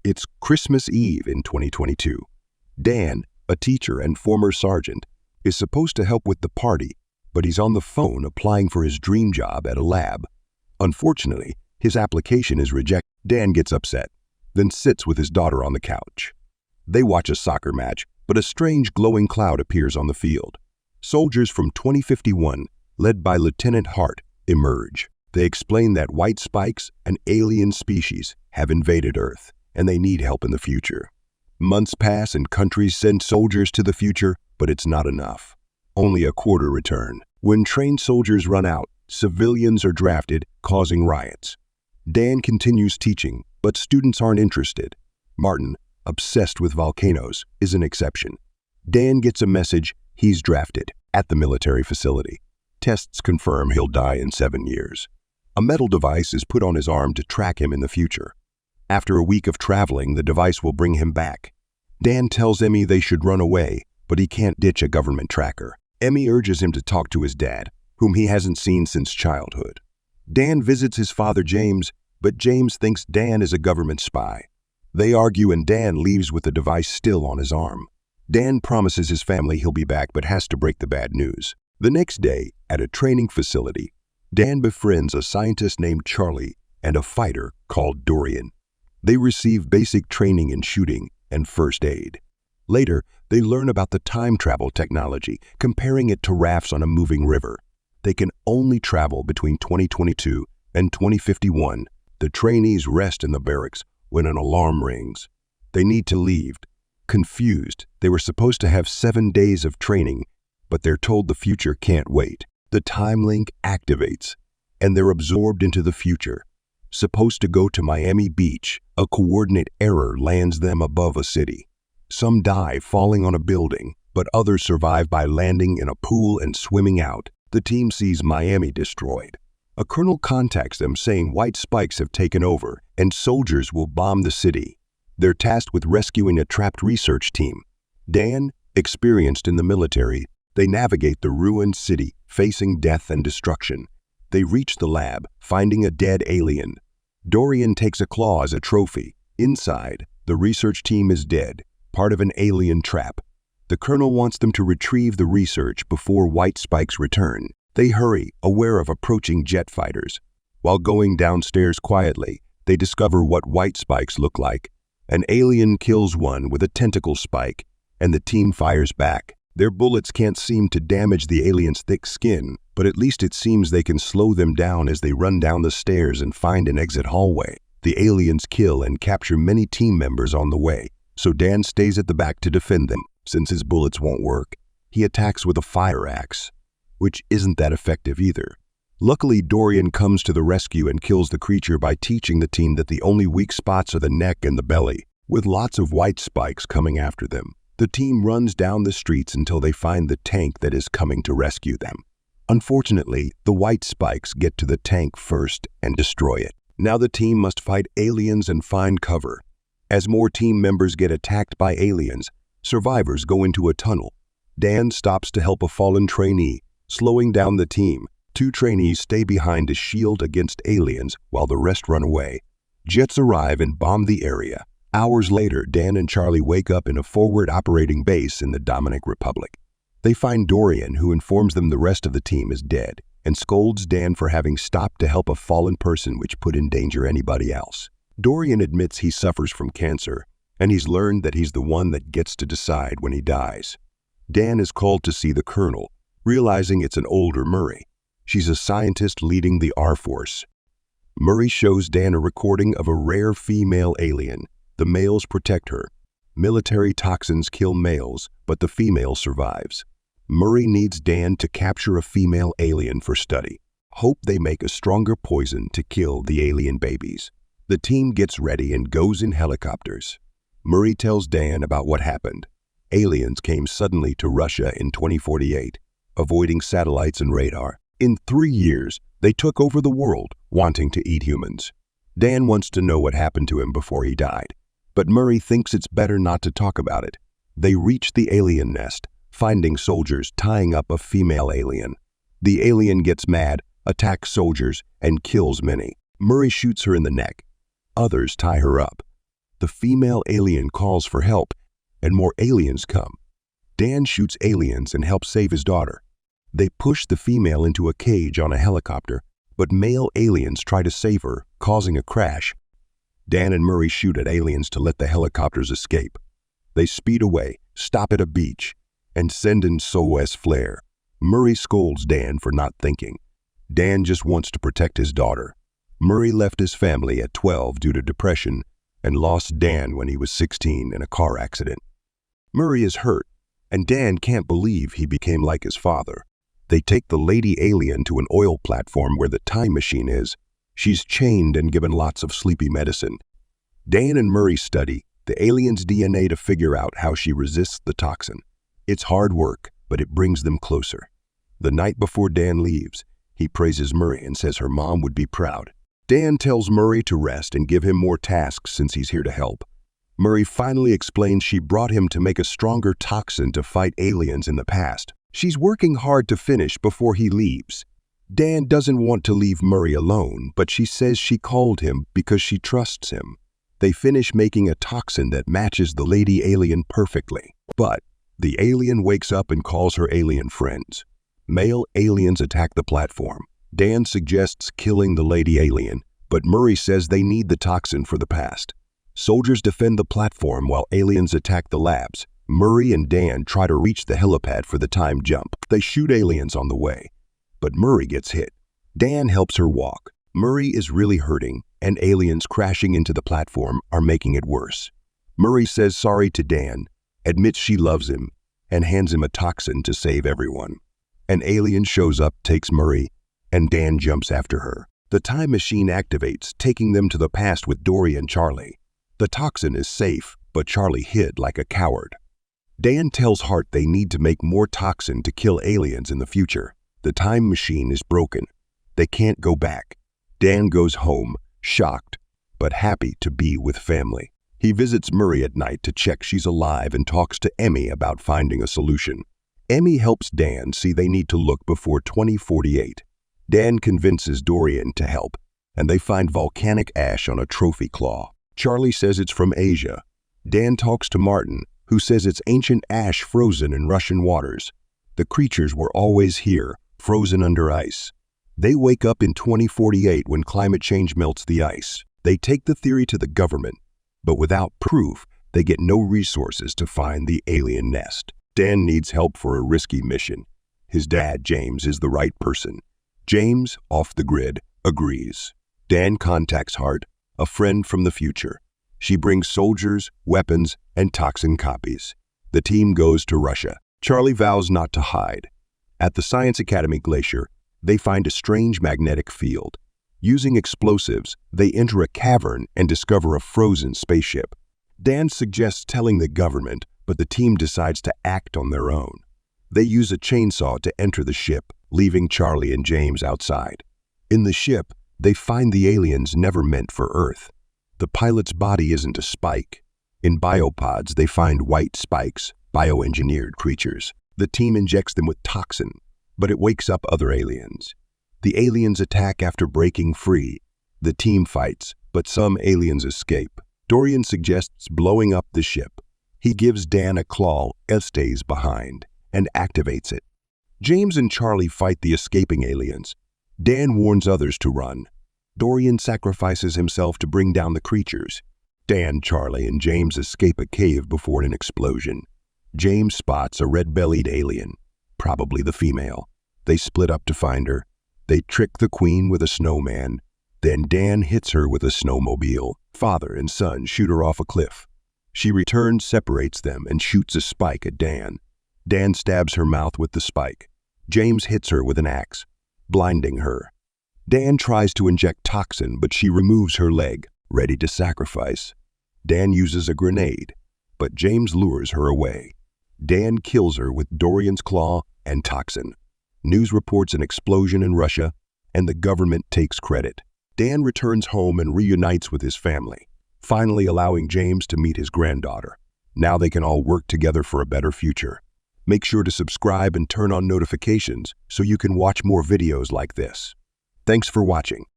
It's Christmas Eve in 2022. Dan, a teacher and former sergeant, is supposed to help with the party, but he's on the phone applying for his dream job at a lab. Unfortunately, his application is rejected. Dan gets upset, then sits with his daughter on the couch. They watch a soccer match, but a strange glowing cloud appears on the field. Soldiers from 2051, led by Lieutenant Hart, emerge. They explain that white spikes, an alien species, have invaded Earth, and they need help in the future. Months pass and countries send soldiers to the future, but it's not enough. Only a quarter return. When trained soldiers run out, civilians are drafted, causing riots. Dan continues teaching, but students aren't interested. Martin, obsessed with volcanoes, is an exception. Dan gets a message he's drafted at the military facility. Tests confirm he'll die in 7 years. A metal device is put on his arm to track him in the future. After a week of traveling, the device will bring him back. Dan tells Emmy they should run away, but he can't ditch a government tracker. Emmy urges him to talk to his dad, whom he hasn't seen since childhood. Dan visits his father James, but James thinks Dan is a government spy. They argue and Dan leaves with the device still on his arm. Dan promises his family he'll be back but has to break the bad news. The next day, at a training facility, Dan befriends a scientist named Charlie and a fighter called Dorian. They receive basic training in shooting and first aid. Later, they learn about the time travel technology, comparing it to rafts on a moving river. They can only travel between 2022 and 2051. The trainees rest in the barracks when an alarm rings. They need to leave. Confused, they were supposed to have 7 days of training, but they're told the future can't wait. The time link activates, and they're absorbed into the future. Supposed to go to Miami Beach, a coordinate error lands them above a city. Some die falling on a building, but others survive by landing in a pool and swimming out. The team sees Miami destroyed. A colonel contacts them saying white spikes have taken over and soldiers will bomb the city. They're tasked with rescuing a trapped research team. Dan, experienced in the military, they navigate the ruined city, facing death and destruction. They reach the lab, finding a dead alien. Dorian takes a claw as a trophy. Inside, the research team is dead, part of an alien trap. The colonel wants them to retrieve the research before white spikes return. They hurry, aware of approaching jet fighters. While going downstairs quietly, they discover what white spikes look like. An alien kills one with a tentacle spike, and the team fires back. Their bullets can't seem to damage the alien's thick skin, but at least it seems they can slow them down as they run down the stairs and find an exit hallway. The aliens kill and capture many team members on the way, so Dan stays at the back to defend them. Since his bullets won't work, he attacks with a fire axe, which isn't that effective either. Luckily, Dorian comes to the rescue and kills the creature by teaching the team that the only weak spots are the neck and the belly, with lots of white spikes coming after them. The team runs down the streets until they find the tank that is coming to rescue them. Unfortunately, the white spikes get to the tank first and destroy it. Now the team must fight aliens and find cover. As more team members get attacked by aliens, survivors go into a tunnel. Dan stops to help a fallen trainee, slowing down the team. 2 trainees stay behind to shield against aliens while the rest run away. Jets arrive and bomb the area. Hours later, Dan and Charlie wake up in a forward operating base in the Dominican Republic. They find Dorian, who informs them the rest of the team is dead, and scolds Dan for having stopped to help a fallen person which put in danger anybody else. Dorian admits he suffers from cancer, and he's learned that he's the one that gets to decide when he dies. Dan is called to see the colonel, realizing it's an older Murray. She's a scientist leading the R-Force. Murray shows Dan a recording of a rare female alien. The males protect her. Military toxins kill males, but the female survives. Murray needs Dan to capture a female alien for study. Hope they make a stronger poison to kill the alien babies. The team gets ready and goes in helicopters. Murray tells Dan about what happened. Aliens came suddenly to Russia in 2048, avoiding satellites and radar. In 3 years, they took over the world, wanting to eat humans. Dan wants to know what happened to him before he died, but Murray thinks it's better not to talk about it. They reach the alien nest, finding soldiers tying up a female alien. The alien gets mad, attacks soldiers, and kills many. Murray shoots her in the neck. Others tie her up. The female alien calls for help, and more aliens come. Dan shoots aliens and helps save his daughter. They push the female into a cage on a helicopter, but male aliens try to save her, causing a crash. Dan and Murray shoot at aliens to let the helicopters escape. They speed away, stop at a beach, and send an SOS flare. Murray scolds Dan for not thinking. Dan just wants to protect his daughter. Murray left his family at 12 due to depression and lost Dan when he was 16 in a car accident. Murray is hurt, and Dan can't believe he became like his father. They take the lady alien to an oil platform where the time machine is. She's chained and given lots of sleepy medicine. Dan and Murray study the alien's DNA to figure out how she resists the toxin. It's hard work, but it brings them closer. The night before Dan leaves, he praises Murray and says her mom would be proud. Dan tells Murray to rest and give him more tasks since he's here to help. Murray finally explains she brought him to make a stronger toxin to fight aliens in the past. She's working hard to finish before he leaves. Dan doesn't want to leave Murray alone, but she says she called him because she trusts him. They finish making a toxin that matches the lady alien perfectly. But the alien wakes up and calls her alien friends. Male aliens attack the platform. Dan suggests killing the lady alien, but Murray says they need the toxin for the past. Soldiers defend the platform while aliens attack the labs. Murray and Dan try to reach the helipad for the time jump. They shoot aliens on the way, but Murray gets hit. Dan helps her walk. Murray is really hurting, and aliens crashing into the platform are making it worse. Murray says sorry to Dan, admits she loves him, and hands him a toxin to save everyone. An alien shows up, takes Murray, and Dan jumps after her. The time machine activates, taking them to the past with Dory and Charlie. The toxin is safe, but Charlie hid like a coward. Dan tells Hart they need to make more toxin to kill aliens in the future. The time machine is broken. They can't go back. Dan goes home, shocked, but happy to be with family. He visits Murray at night to check she's alive and talks to Emmy about finding a solution. Emmy helps Dan see they need to look before 2048. Dan convinces Dorian to help, and they find volcanic ash on a trophy claw. Charlie says it's from Asia. Dan talks to Martin, who says it's ancient ash frozen in Russian waters. The creatures were always here, frozen under ice. They wake up in 2048 when climate change melts the ice. They take the theory to the government, but without proof, they get no resources to find the alien nest. Dan needs help for a risky mission. His dad, James, is the right person. James, off the grid, agrees. Dan contacts Hart, a friend from the future. She brings soldiers, weapons, and toxin copies. The team goes to Russia. Charlie vows not to hide. At the Science Academy glacier, they find a strange magnetic field. Using explosives, they enter a cavern and discover a frozen spaceship. Dan suggests telling the government, but the team decides to act on their own. They use a chainsaw to enter the ship, leaving Charlie and James outside. In the ship, they find the aliens never meant for Earth. The pilot's body isn't a spike. In biopods, they find white spikes, bioengineered creatures. The team injects them with toxin, but it wakes up other aliens. The aliens attack after breaking free. The team fights, but some aliens escape. Dorian suggests blowing up the ship. He gives Dan a claw, stays behind, and activates it. James and Charlie fight the escaping aliens. Dan warns others to run. Dorian sacrifices himself to bring down the creatures. Dan, Charlie, and James escape a cave before an explosion. James spots a red-bellied alien, probably the female. They split up to find her. They trick the queen with a snowman. Then Dan hits her with a snowmobile. Father and son shoot her off a cliff. She returns, separates them, and shoots a spike at Dan. Dan stabs her mouth with the spike. James hits her with an axe, blinding her. Dan tries to inject toxin, but she removes her leg, ready to sacrifice. Dan uses a grenade, but James lures her away. Dan kills her with Dorian's claw and toxin. News reports an explosion in Russia, and the government takes credit. Dan returns home and reunites with his family, finally allowing James to meet his granddaughter. Now they can all work together for a better future. Make sure to subscribe and turn on notifications so you can watch more videos like this. Thanks for watching.